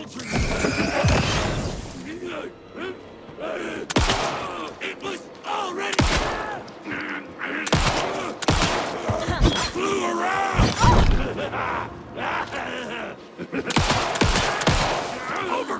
It was already flew around. Over.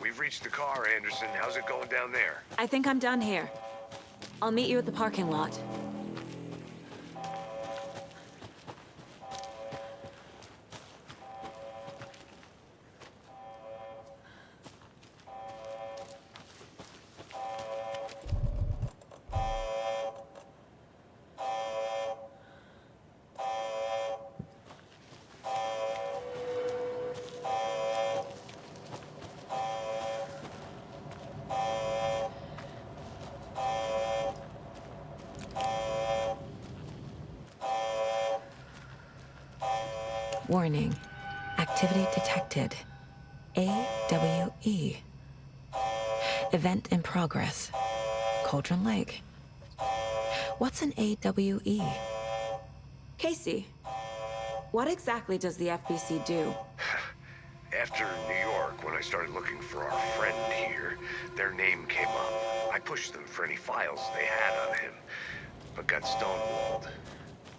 We've reached the car, Anderson. How's it going down there? I think I'm done here. I'll meet you at the parking lot. Warning. Activity detected. AWE. Event in progress. Cauldron Lake. What's an AWE? Casey, what exactly does the FBC do? After New York, when I started looking for our friend here, their name came up. I pushed them for any files they had on him, but got stonewalled.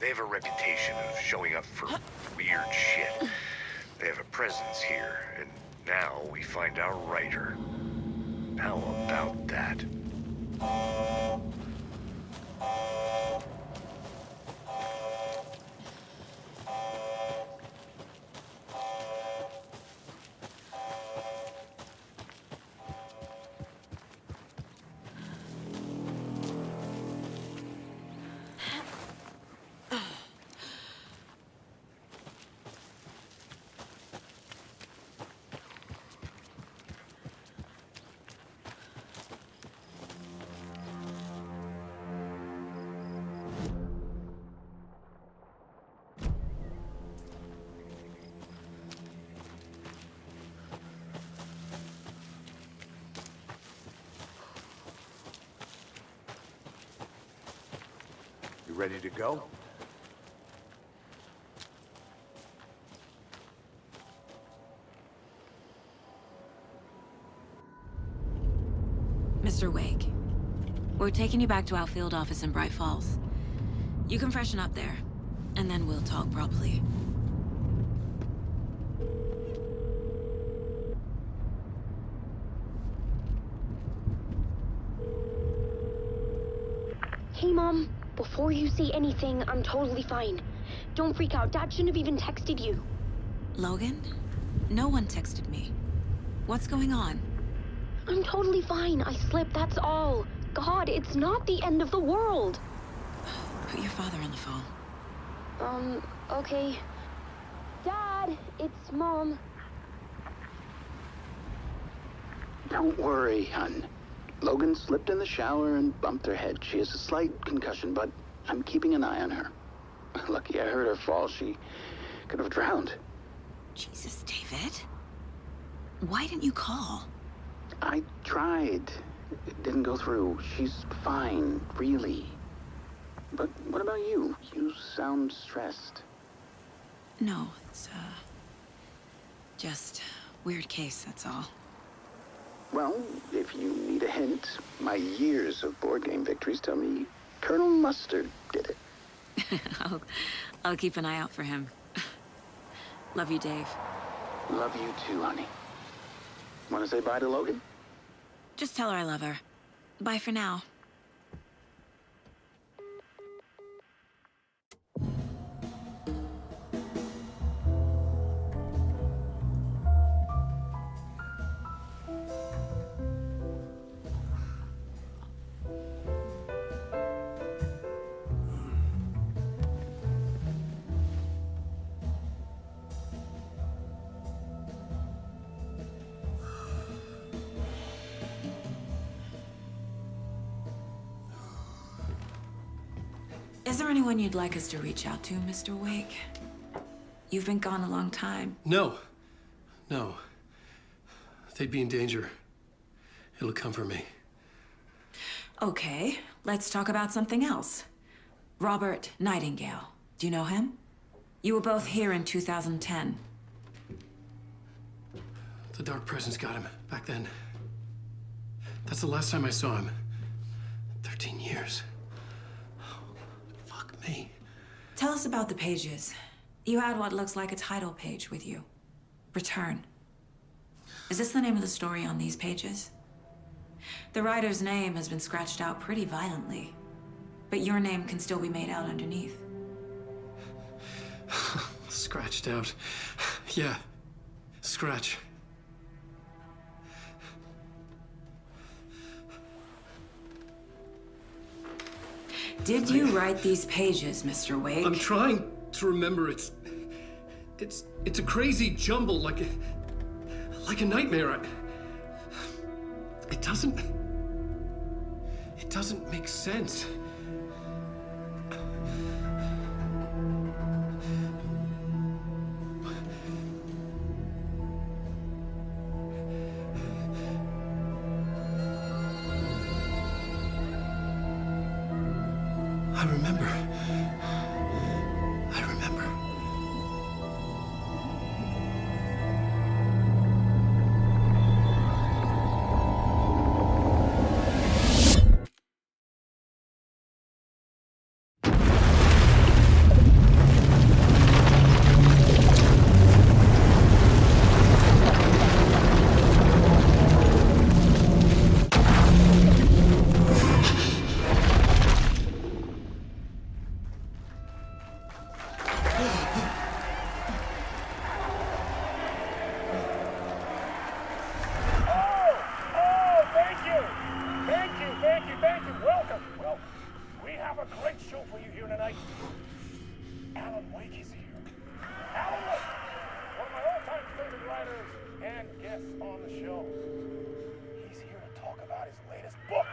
They have a reputation of showing up for weird shit. They have a presence here, and now we find our writer. How about that? You ready to go? Mr. Wake, we're taking you back to our field office in Bright Falls. You can freshen up there, and then we'll talk properly. Hey, Mom. Before you say anything, I'm totally fine. Don't freak out. Dad shouldn't have even texted you. Logan? No one texted me. What's going on? I'm totally fine. I slipped, that's all. God, it's not the end of the world. Put your father on the phone. Okay. Dad, it's Mom. Don't worry, hon. Logan slipped in the shower and bumped her head. She has a slight concussion, but I'm keeping an eye on her. Lucky I heard her fall. She could have drowned. Jesus, David. Why didn't you call? I tried. It didn't go through. She's fine, really. But what about you? You sound stressed. No, it's, just weird case, that's all. Well, if you need a hint, my years of board game victories tell me Colonel Mustard did it. I'll keep an eye out for him. Love you, Dave. Love you too, honey. Want to say bye to Logan? Just tell her I love her. Bye for now. Is there anyone you'd like us to reach out to, Mr. Wake? You've been gone a long time. No. No. They'd be in danger. It'll come for me. Okay, let's talk about something else. Robert Nightingale. Do you know him? You were both here in 2010. The Dark Presence got him back then. That's the last time I saw him. 13 years. Oh, fuck me. Tell us about the pages. You had what looks like a title page with you. Return. Is this the name of the story on these pages? The writer's name has been scratched out pretty violently, but your name can still be made out underneath. Scratched out. Yeah. Scratch. Did you write these pages, Mr. Wake? I'm trying to remember. It's a crazy jumble, like a nightmare. It doesn't make sense. I remember. Thank you. Welcome. Well, we have a great show for you here tonight. Alan Wake is here. Alan Wake, one of my all-time favorite writers and guests on the show. He's here to talk about his latest book.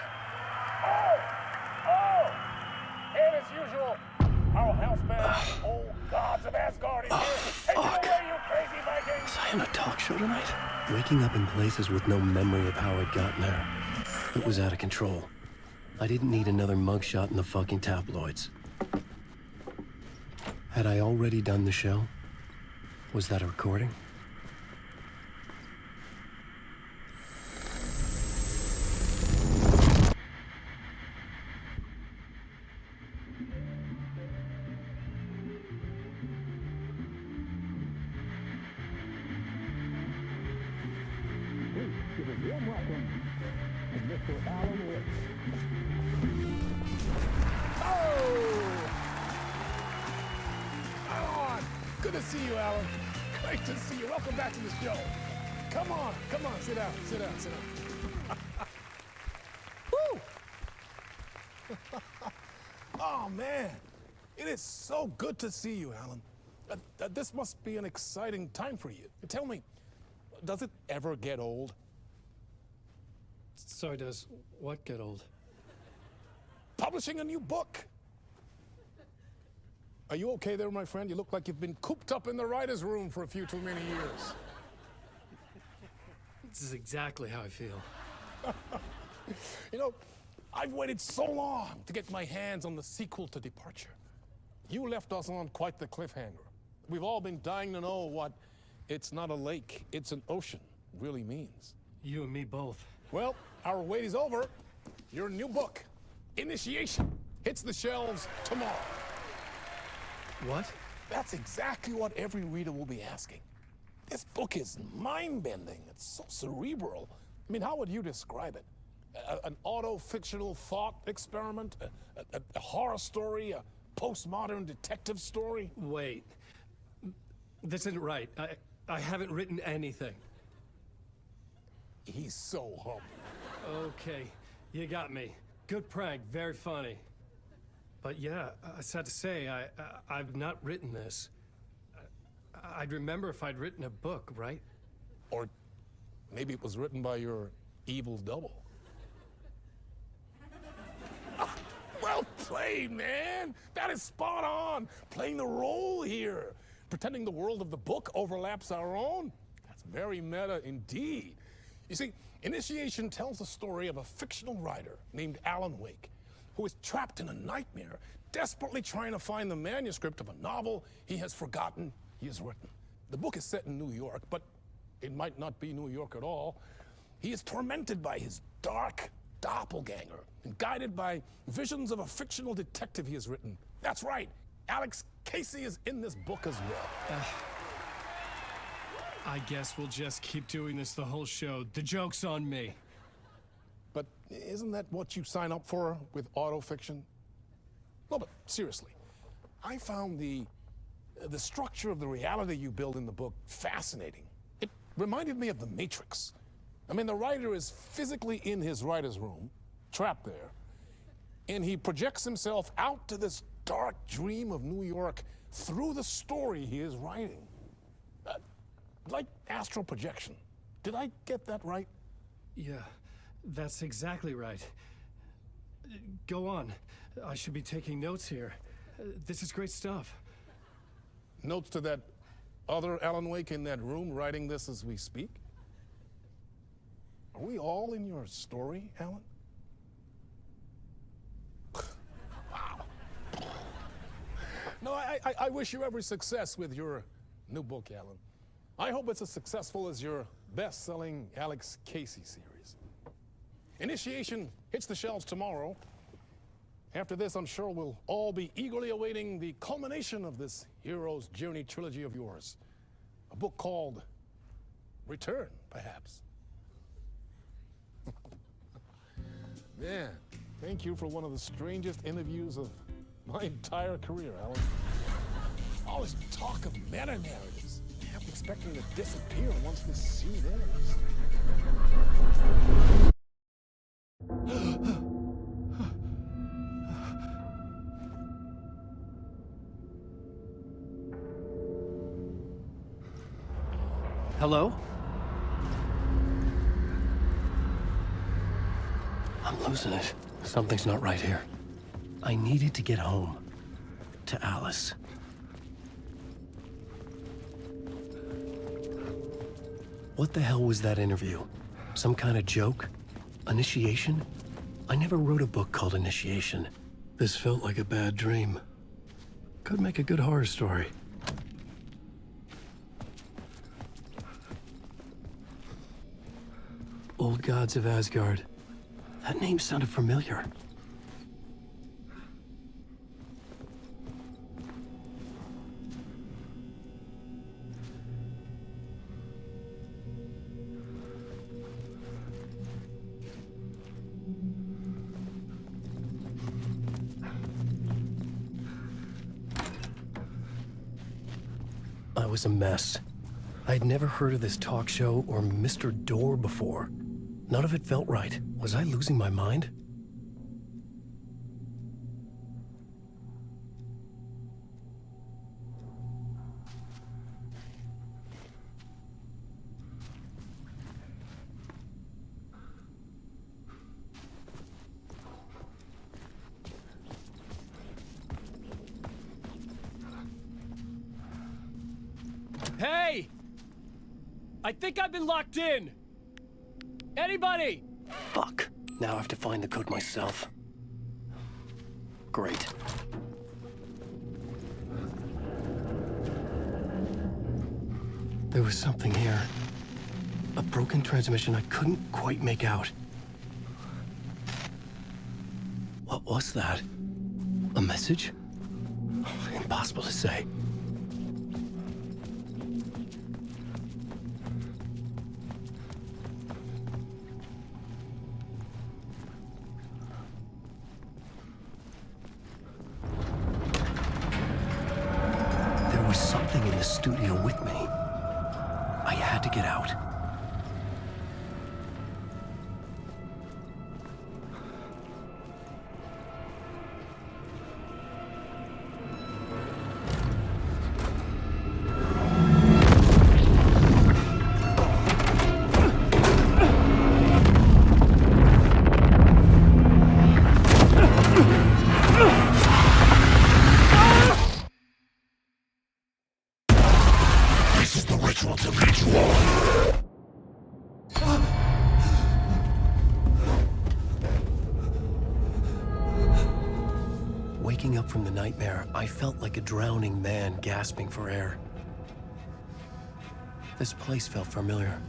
And as usual, our house band, Old Gods of Asgard, is here. Take it away, you crazy Vikings! Was I on a talk show tonight? Waking up in places with no memory of how I'd gotten there. It was out of control. I didn't need another mugshot in the fucking tabloids. Had I already done the show? Was that a recording? Good to see you, Alan. Great to see you. Welcome back to the show. Come on, sit down. Woo! Oh, man. It is so good to see you, Alan. This must be an exciting time for you. Tell me, does it ever get old? Sorry, does what get old? Publishing a new book. Are you okay there, my friend? You look like you've been cooped up in the writer's room for a few too many years. This is exactly how I feel. You know, I've waited so long to get my hands on the sequel to Departure. You left us on quite the cliffhanger. We've all been dying to know what "it's not a lake, it's an ocean" really means. You and me both. Well, our wait is over. Your new book, Initiation, hits the shelves tomorrow. What? That's exactly what every reader will be asking. This book is mind-bending. It's so cerebral. I mean, how would you describe it? An auto-fictional thought experiment? A horror story? A postmodern detective story? Wait. This isn't right. I haven't written anything. He's so humble. Okay, you got me. Good prank, very funny. But yeah, I sad to say, I've not written this. I'd remember if I'd written a book, right? Or maybe it was written by your evil double. Well, played, man. That is spot on. Playing the role here. Pretending the world of the book overlaps our own. That's very meta indeed. You see, Initiation tells the story of a fictional writer named Alan Wake, who is trapped in a nightmare, desperately trying to find the manuscript of a novel he has forgotten he has written. The book is set in New York, but it might not be New York at all. He is tormented by his dark doppelganger and guided by visions of a fictional detective he has written. That's right, Alex Casey is in this book as well. I guess we'll just keep doing this the whole show. The joke's on me. But isn't that what you sign up for with autofiction? No, but seriously, I found the structure of the reality you build in the book fascinating. It reminded me of The Matrix. I mean, the writer is physically in his writer's room, trapped there, and he projects himself out to this dark dream of New York through the story he is writing. Like astral projection. Did I get that right? Yeah, that's exactly right. Go on. I should be taking notes here. This is great stuff. Notes to that other Alan Wake in that room writing this as we speak? Are we all in your story, Alan? Wow. No, I wish you every success with your new book, Alan. I hope it's as successful as your best-selling Alex Casey series. Initiation hits the shelves tomorrow. After this, I'm sure we'll all be eagerly awaiting the culmination of this hero's journey trilogy of yours. A book called Return, perhaps. Man, thank you for one of the strangest interviews of my entire career, Alan. All this talk of meta-narratives. I'm expecting to disappear once this scene ends. Hello? I'm losing it. Something's not right here. I needed to get home. To Alice. What the hell was that interview? Some kind of joke? Initiation? I never wrote a book called Initiation. This felt like a bad dream. Could make a good horror story. Old Gods of Asgard. That name sounded familiar. I was a mess. I'd never heard of this talk show or Mr. Door before. None of it felt right. Was I losing my mind? Hey! I think I've been locked in! Anybody? Fuck. Now I have to find the code myself. Great. There was something here. A broken transmission I couldn't quite make out. What was that? A message? Impossible to say. There was something in the studio with me. I had to get out. Ugh! ritual to reach war. Waking up from the nightmare, I felt like a drowning man gasping for air. This place felt familiar.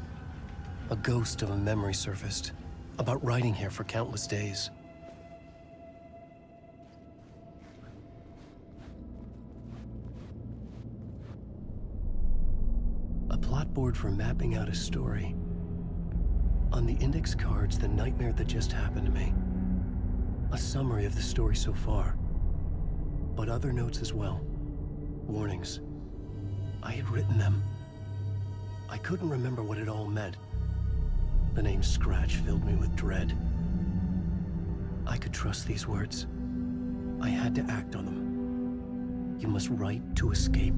A ghost of a memory surfaced, about riding here for countless days. A plot board for mapping out a story. On the index cards, the nightmare that just happened to me. A summary of the story so far. But other notes as well. Warnings. I had written them. I couldn't remember what it all meant. The name Scratch filled me with dread. I could trust these words. I had to act on them. You must write to escape.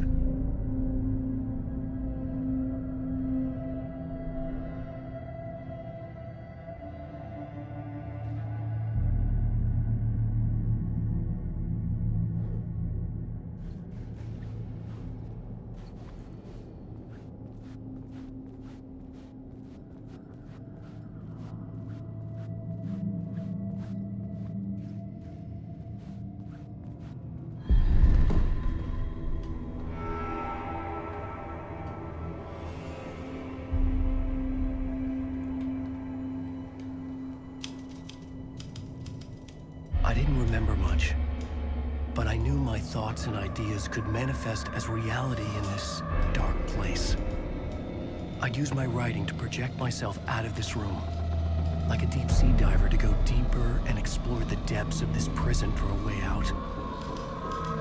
I didn't remember much, but I knew my thoughts and ideas could manifest as reality in this dark place. I'd use my writing to project myself out of this room, like a deep sea diver to go deeper and explore the depths of this prison for a way out.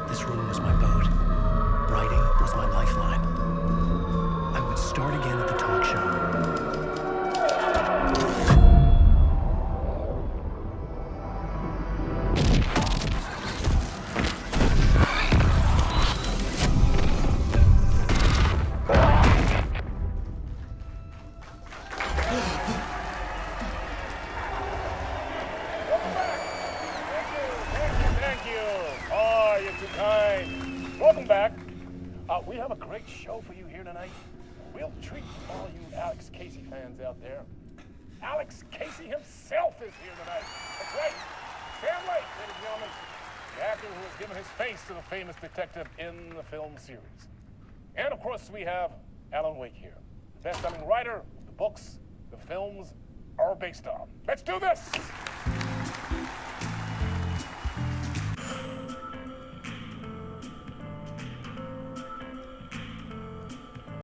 This room was my boat. Writing was my lifeline. I would start again at the talk show. Welcome back. We have a great show for you here tonight. We'll treat all you Alex Casey fans out there. Alex Casey himself is here tonight. That's right. Sam Lake, ladies and gentlemen, the actor who has given his face to the famous detective in the film series. And of course, we have Alan Wake here, the best-selling writer the books the films are based on. Let's do this!